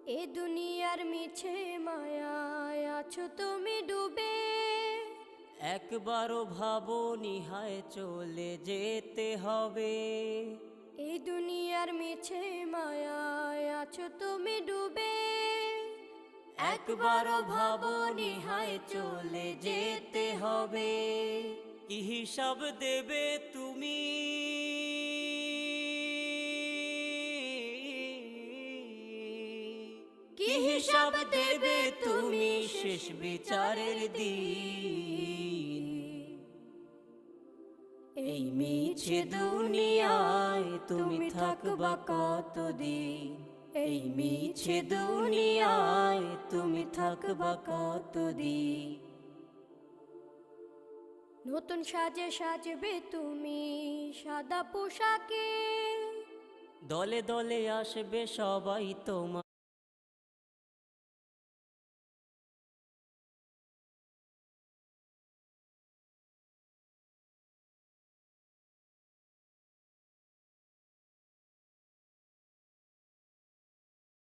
এ দুনিয়ার মিছে মায়ায় আছো তুমি ডুবে। একবারও ভাবো নিহায় চলে যেতে হবে। এই দুনিয়ার মিছে মায়ায় আছো তুমি ডুবে। একবারও ভাবো নিহায় চলে যেতে হবে। কি হিসাব দেবে তুমি? কি হিসাব দেবে তুমি শেষ বিচারের দিন? এই মিছে দুনিয়ায় তুমি থাকবা কতদিন? এই মিছে দুনিয়ায় তুমি থাকবা কতদিন? নতুন সাজে সাজবে তুমি সাদা পোশাকে। দলে দলে আসবে সবাই তোমার